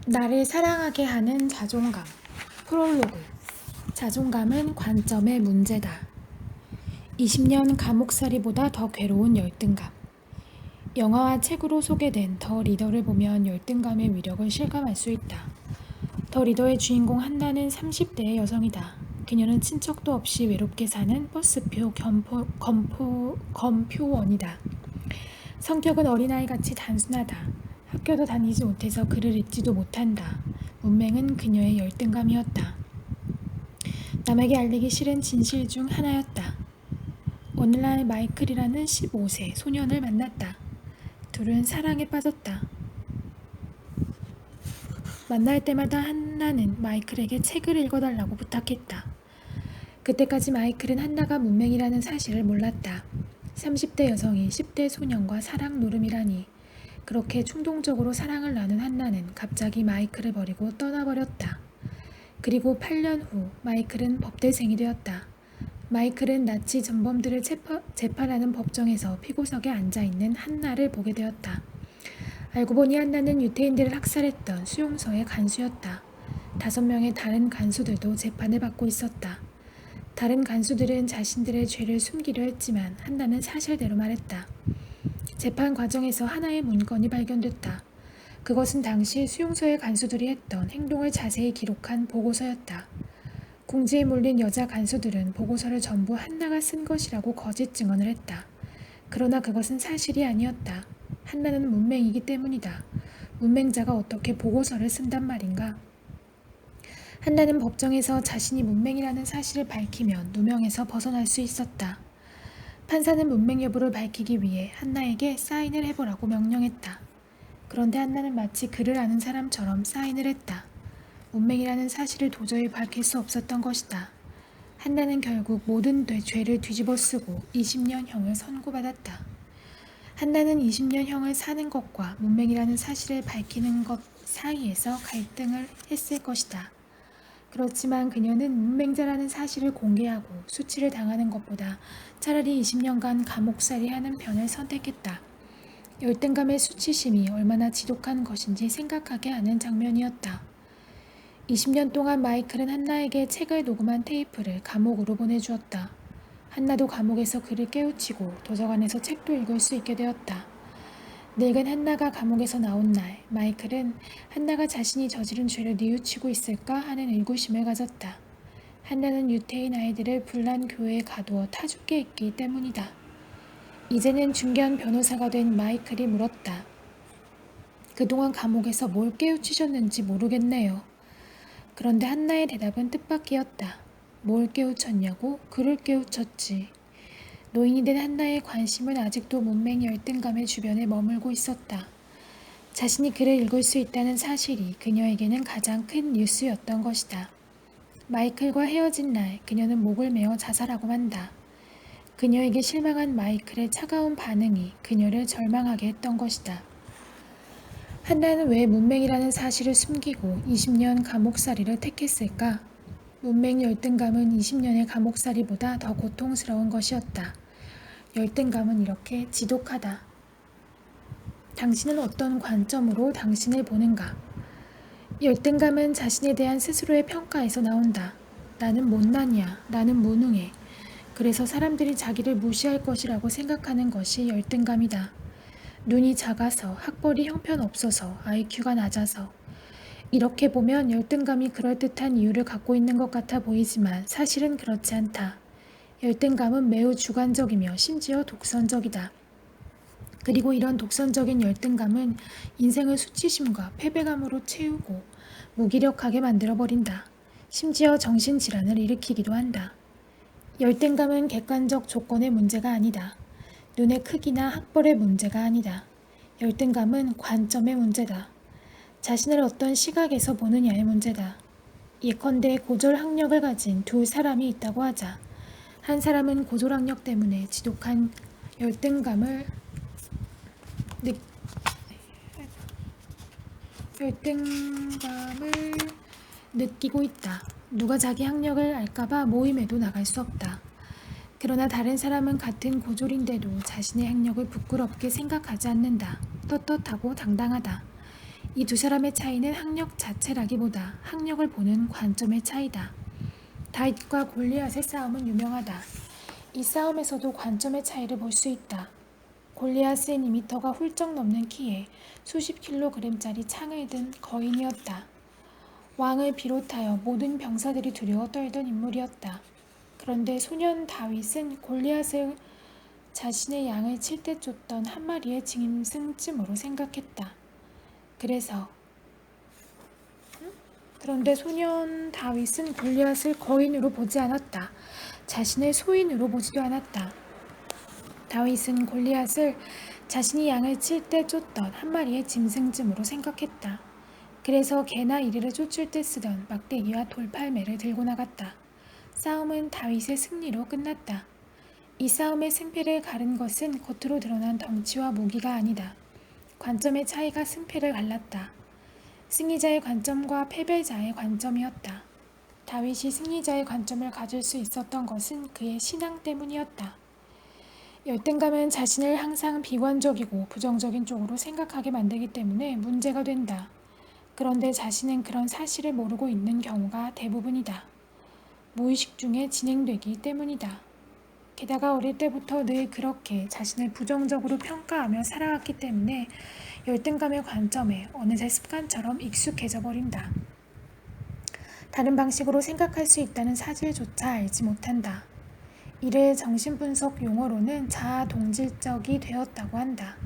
나를 사랑하게 하는 자존감. 프롤로그. 자존감은 관점의 문제다. 20년 감옥살이보다 더 괴로운 열등감. 영화와 책으로 소개된 더 리더를 보면 열등감의 위력을 실감할 수 있다. 더 리더의 주인공 한나는 30대의 여성이다. 그녀는 친척도 없이 외롭게 사는 버스표 검표원이다. 성격은 어린아이같이 단순하다. 학교도 다니지 못해서 글을 읽지도 못한다. 문맹은 그녀의 열등감이었다. 남에게 알리기 싫은 진실 중 하나였다. 어느 날 마이클이라는 15세 소년을 만났다. 둘은 사랑에 빠졌다. 만날 때마다 한나는 마이클에게 책을 읽어달라고 부탁했다. 그때까지 마이클은 한나가 문맹이라는 사실을 몰랐다. 30대 여성이 10대 소년과 사랑 노름이라니. 그렇게 충동적으로 사랑을 나눈 한나는 갑자기 마이클을 버리고 떠나버렸다. 그리고 8년 후 마이클은 법대생이 되었다. 마이클은 나치 전범들을 재판하는 법정에서 피고석에 앉아있는 한나를 보게 되었다. 알고 보니 한나는 유태인들을 학살했던 수용소의 간수였다. 5명의 다른 간수들도 재판을 받고 있었다. 다른 간수들은 자신들의 죄를 숨기려 했지만 한나는 사실대로 말했다. 재판 과정에서 하나의 문건이 발견됐다. 그것은 당시 수용소의 간수들이 했던 행동을 자세히 기록한 보고서였다. 궁지에 몰린 여자 간수들은 보고서를 전부 한나가 쓴 것이라고 거짓 증언을 했다. 그러나 그것은 사실이 아니었다. 한나는 문맹이기 때문이다. 문맹자가 어떻게 보고서를 쓴단 말인가? 한나는 법정에서 자신이 문맹이라는 사실을 밝히면 누명에서 벗어날 수 있었다. 판사는 문맹 여부를 밝히기 위해 한나에게 사인을 해보라고 명령했다. 그런데 한나는 마치 그를 아는 사람처럼 사인을 했다. 문맹이라는 사실을 도저히 밝힐 수 없었던 것이다. 한나는 결국 모든 죄를 뒤집어쓰고 20년형을 선고받았다. 한나는 20년형을 사는 것과 문맹이라는 사실을 밝히는 것 사이에서 갈등을 했을 것이다. 그렇지만 그녀는 문맹자라는 사실을 공개하고 수치를 당하는 것보다 차라리 20년간 감옥살이하는 편을 선택했다. 열등감의 수치심이 얼마나 지독한 것인지 생각하게 하는 장면이었다. 20년 동안 마이클은 한나에게 책을 녹음한 테이프를 감옥으로 보내주었다. 한나도 감옥에서 그를 깨우치고 도서관에서 책도 읽을 수 있게 되었다. 늙은 한나가 감옥에서 나온 날, 마이클은 한나가 자신이 저지른 죄를 뉘우치고 있을까 하는 의구심을 가졌다. 한나는 유태인 아이들을 불난 교회에 가두어 타죽게 했기 때문이다. 이제는 중견 변호사가 된 마이클이 물었다. 그동안 감옥에서 뭘 깨우치셨는지 모르겠네요. 그런데 한나의 대답은 뜻밖이었다. 뭘 깨우쳤냐고? 그를 깨우쳤지. 노인이 된 한나의 관심은 아직도 문맹 열등감의 주변에 머물고 있었다. 자신이 글을 읽을 수 있다는 사실이 그녀에게는 가장 큰 뉴스였던 것이다. 마이클과 헤어진 날 그녀는 목을 메어 자살하고 만다. 그녀에게 실망한 마이클의 차가운 반응이 그녀를 절망하게 했던 것이다. 한나는 왜 문맹이라는 사실을 숨기고 20년 감옥살이를 택했을까? 문맹 열등감은 20년의 감옥살이보다 더 고통스러운 것이었다. 열등감은 이렇게 지독하다. 당신은 어떤 관점으로 당신을 보는가? 열등감은 자신에 대한 스스로의 평가에서 나온다. 나는 못난이야. 나는 무능해. 그래서 사람들이 자기를 무시할 것이라고 생각하는 것이 열등감이다. 눈이 작아서, 학벌이 형편없어서, IQ가 낮아서. 이렇게 보면 열등감이 그럴듯한 이유를 갖고 있는 것 같아 보이지만 사실은 그렇지 않다. 열등감은 매우 주관적이며 심지어 독선적이다. 그리고 이런 독선적인 열등감은 인생을 수치심과 패배감으로 채우고 무기력하게 만들어버린다. 심지어 정신질환을 일으키기도 한다. 열등감은 객관적 조건의 문제가 아니다. 눈의 크기나 학벌의 문제가 아니다. 열등감은 관점의 문제다. 자신을 어떤 시각에서 보느냐의 문제다. 예컨대 고졸학력을 가진 두 사람이 있다고 하자. 한 사람은 고졸학력 때문에 지독한 열등감을 느끼고 있다. 누가 자기 학력을 알까봐 모임에도 나갈 수 없다. 그러나 다른 사람은 같은 고졸인데도 자신의 학력을 부끄럽게 생각하지 않는다. 떳떳하고 당당하다. 이 두 사람의 차이는 학력 자체라기보다 학력을 보는 관점의 차이다. 다윗과 골리앗의 싸움은 유명하다. 이 싸움에서도 관점의 차이를 볼 수 있다. 골리앗은 2미터가 훌쩍 넘는 키에 수십 킬로그램짜리 창을 든 거인이었다. 왕을 비롯하여 모든 병사들이 두려워 떨던 인물이었다. 그런데 소년 다윗은 골리앗을 자신의 양을 칠 때 쫓던 한 마리의 짐승쯤으로 생각했다. 그런데 소년 다윗은 골리앗을 거인으로 보지 않았다. 자신의 소인으로 보지도 않았다. 다윗은 골리앗을 자신이 양을 칠 때 쫓던 한 마리의 짐승쯤으로 생각했다. 그래서 개나 이리를 쫓을 때 쓰던 막대기와 돌팔매를 들고 나갔다. 싸움은 다윗의 승리로 끝났다. 이 싸움의 승패를 가른 것은 겉으로 드러난 덩치와 무기가 아니다. 관점의 차이가 승패를 갈랐다. 승리자의 관점과 패배자의 관점이었다. 다윗이 승리자의 관점을 가질 수 있었던 것은 그의 신앙 때문이었다. 열등감은 자신을 항상 비관적이고 부정적인 쪽으로 생각하게 만들기 때문에 문제가 된다. 그런데 자신은 그런 사실을 모르고 있는 경우가 대부분이다. 무의식 중에 진행되기 때문이다. 게다가 어릴 때부터 늘 그렇게 자신을 부정적으로 평가하며 살아왔기 때문에 열등감의 관점에 어느새 습관처럼 익숙해져 버린다. 다른 방식으로 생각할 수 있다는 사실조차 알지 못한다. 이를 정신분석 용어로는 자아동질적이 되었다고 한다.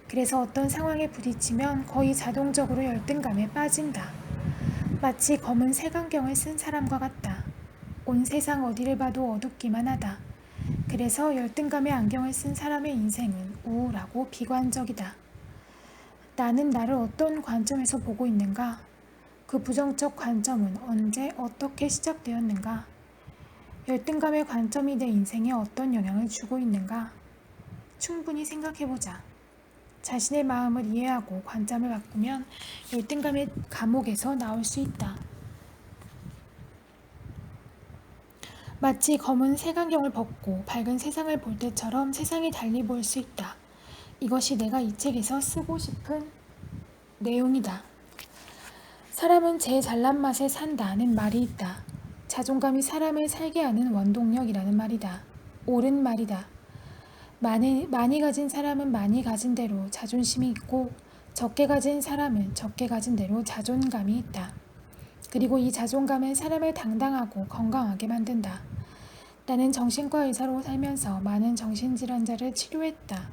그래서 어떤 상황에 부딪히면 거의 자동적으로 열등감에 빠진다. 마치 검은 색안경을 쓴 사람과 같다. 온 세상 어디를 봐도 어둡기만 하다. 그래서 열등감의 안경을 쓴 사람의 인생은 우울하고 비관적이다. 나는 나를 어떤 관점에서 보고 있는가? 그 부정적 관점은 언제 어떻게 시작되었는가? 열등감의 관점이 내 인생에 어떤 영향을 주고 있는가? 충분히 생각해보자. 자신의 마음을 이해하고 관점을 바꾸면 열등감의 감옥에서 나올 수 있다. 마치 검은 색안경을 벗고 밝은 세상을 볼 때처럼 세상이 달리 보일 수 있다. 이것이 내가 이 책에서 쓰고 싶은 내용이다. 사람은 제 잘난 맛에 산다는 말이 있다. 자존감이 사람을 살게 하는 원동력이라는 말이다. 옳은 말이다. 많이 가진 사람은 많이 가진 대로 자존심이 있고 적게 가진 사람은 적게 가진 대로 자존감이 있다. 그리고 이 자존감은 사람을 당당하고 건강하게 만든다. 나는 정신과 의사로 살면서 많은 정신질환자를 치료했다.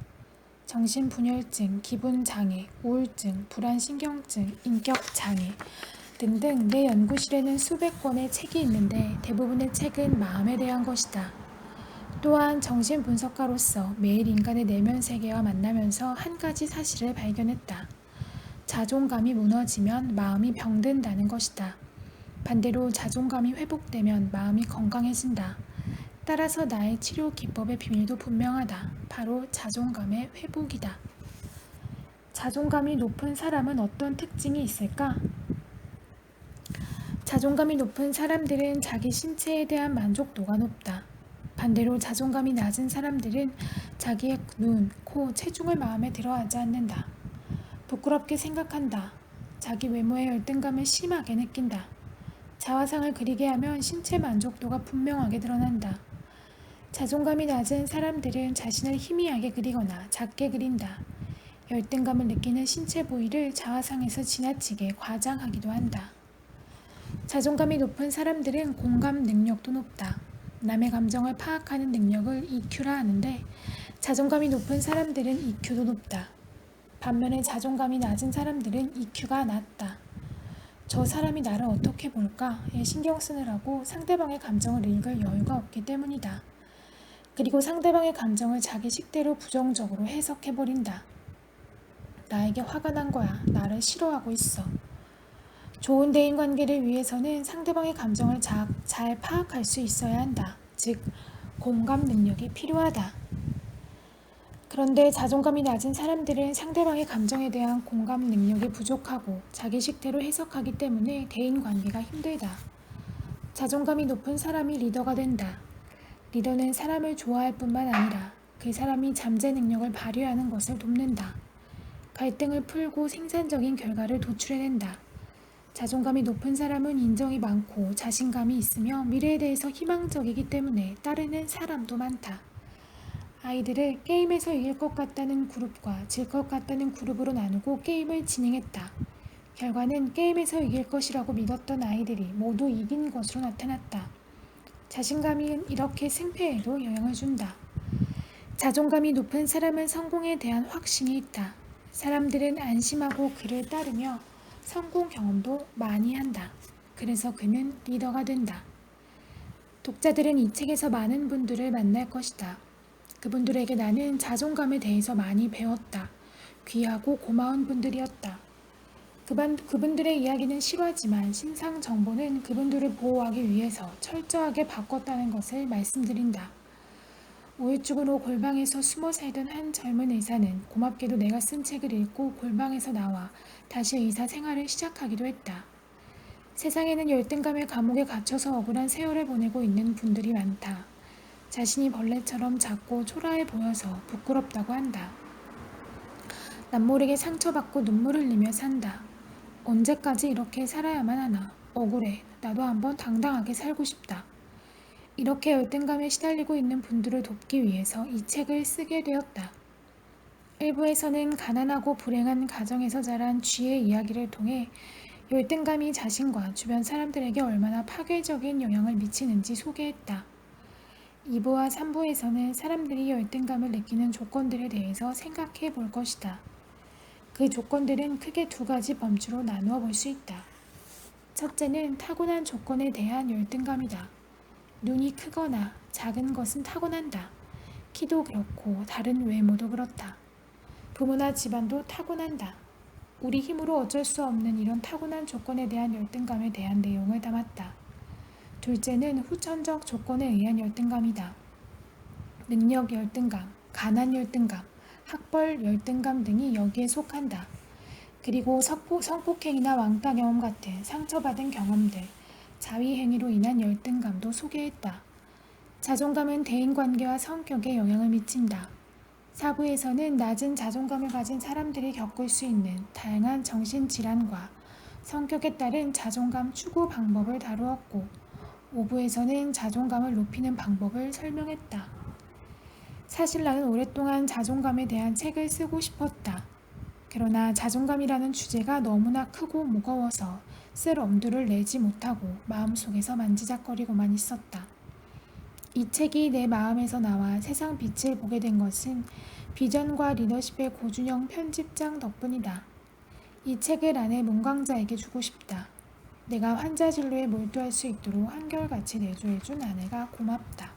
정신분열증, 기분장애, 우울증, 불안신경증, 인격장애 등등 내 연구실에는 수백 권의 책이 있는데 대부분의 책은 마음에 대한 것이다. 또한 정신분석가로서 매일 인간의 내면 세계와 만나면서 한 가지 사실을 발견했다. 자존감이 무너지면 마음이 병든다는 것이다. 반대로 자존감이 회복되면 마음이 건강해진다. 따라서 나의 치료 기법의 비밀도 분명하다. 바로 자존감의 회복이다. 자존감이 높은 사람은 어떤 특징이 있을까? 자존감이 높은 사람들은 자기 신체에 대한 만족도가 높다. 반대로 자존감이 낮은 사람들은 자기의 눈, 코, 체중을 마음에 들어하지 않는다. 부끄럽게 생각한다. 자기 외모에 열등감을 심하게 느낀다. 자화상을 그리게 하면 신체 만족도가 분명하게 드러난다. 자존감이 낮은 사람들은 자신을 희미하게 그리거나 작게 그린다. 열등감을 느끼는 신체 부위를 자화상에서 지나치게 과장하기도 한다. 자존감이 높은 사람들은 공감 능력도 높다. 남의 감정을 파악하는 능력을 EQ라 하는데 자존감이 높은 사람들은 EQ도 높다. 반면에 자존감이 낮은 사람들은 EQ가 낮다. 저 사람이 나를 어떻게 볼까에 신경 쓰느라고 상대방의 감정을 읽을 여유가 없기 때문이다. 그리고 상대방의 감정을 자기 식대로 부정적으로 해석해버린다. 나에게 화가 난 거야. 나를 싫어하고 있어. 좋은 대인관계를 위해서는 상대방의 감정을 잘 파악할 수 있어야 한다. 즉, 공감 능력이 필요하다. 그런데 자존감이 낮은 사람들은 상대방의 감정에 대한 공감 능력이 부족하고 자기 식대로 해석하기 때문에 대인관계가 힘들다. 자존감이 높은 사람이 리더가 된다. 리더는 사람을 좋아할 뿐만 아니라 그 사람이 잠재 능력을 발휘하는 것을 돕는다. 갈등을 풀고 생산적인 결과를 도출해낸다. 자존감이 높은 사람은 인정이 많고 자신감이 있으며 미래에 대해서 희망적이기 때문에 따르는 사람도 많다. 아이들을 게임에서 이길 것 같다는 그룹과 질 것 같다는 그룹으로 나누고 게임을 진행했다. 결과는 게임에서 이길 것이라고 믿었던 아이들이 모두 이긴 것으로 나타났다. 자신감이 이렇게 승패에도 영향을 준다. 자존감이 높은 사람은 성공에 대한 확신이 있다. 사람들은 안심하고 그를 따르며 성공 경험도 많이 한다. 그래서 그는 리더가 된다. 독자들은 이 책에서 많은 분들을 만날 것이다. 그분들에게 나는 자존감에 대해서 많이 배웠다. 귀하고 고마운 분들이었다. 그분들의 이야기는 실화지만 신상 정보는 그분들을 보호하기 위해서 철저하게 바꿨다는 것을 말씀드린다. 우울증으로 골방에서 숨어 살던 한 젊은 의사는 고맙게도 내가 쓴 책을 읽고 골방에서 나와 다시 의사 생활을 시작하기도 했다. 세상에는 열등감의 감옥에 갇혀서 억울한 세월을 보내고 있는 분들이 많다. 자신이 벌레처럼 작고 초라해 보여서 부끄럽다고 한다. 남모르게 상처받고 눈물 흘리며 산다. 언제까지 이렇게 살아야만 하나. 억울해. 나도 한번 당당하게 살고 싶다. 이렇게 열등감에 시달리고 있는 분들을 돕기 위해서 이 책을 쓰게 되었다. 일부에서는 가난하고 불행한 가정에서 자란 쥐의 이야기를 통해 열등감이 자신과 주변 사람들에게 얼마나 파괴적인 영향을 미치는지 소개했다. 2부와 3부에서는 사람들이 열등감을 느끼는 조건들에 대해서 생각해 볼 것이다. 그 조건들은 크게 두 가지 범주로 나누어 볼 수 있다. 첫째는 타고난 조건에 대한 열등감이다. 눈이 크거나 작은 것은 타고난다. 키도 그렇고 다른 외모도 그렇다. 부모나 집안도 타고난다. 우리 힘으로 어쩔 수 없는 이런 타고난 조건에 대한 열등감에 대한 내용을 담았다. 둘째는 후천적 조건에 의한 열등감이다. 능력 열등감, 가난 열등감, 학벌 열등감 등이 여기에 속한다. 그리고 성폭행이나 왕따 경험 같은 상처받은 경험들, 자위행위로 인한 열등감도 소개했다. 자존감은 대인관계와 성격에 영향을 미친다. 4부에서는 낮은 자존감을 가진 사람들이 겪을 수 있는 다양한 정신질환과 성격에 따른 자존감 추구 방법을 다루었고 5부에서는 자존감을 높이는 방법을 설명했다. 사실 나는 오랫동안 자존감에 대한 책을 쓰고 싶었다. 그러나 자존감이라는 주제가 너무나 크고 무거워서 쓸 엄두를 내지 못하고 마음속에서 만지작거리고만 있었다. 이 책이 내 마음에서 나와 세상 빛을 보게 된 것은 비전과 리더십의 고준영 편집장 덕분이다. 이 책을 아내 문광자에게 주고 싶다. 내가 환자 진료에 몰두할 수 있도록 한결같이 내조해준 아내가 고맙다.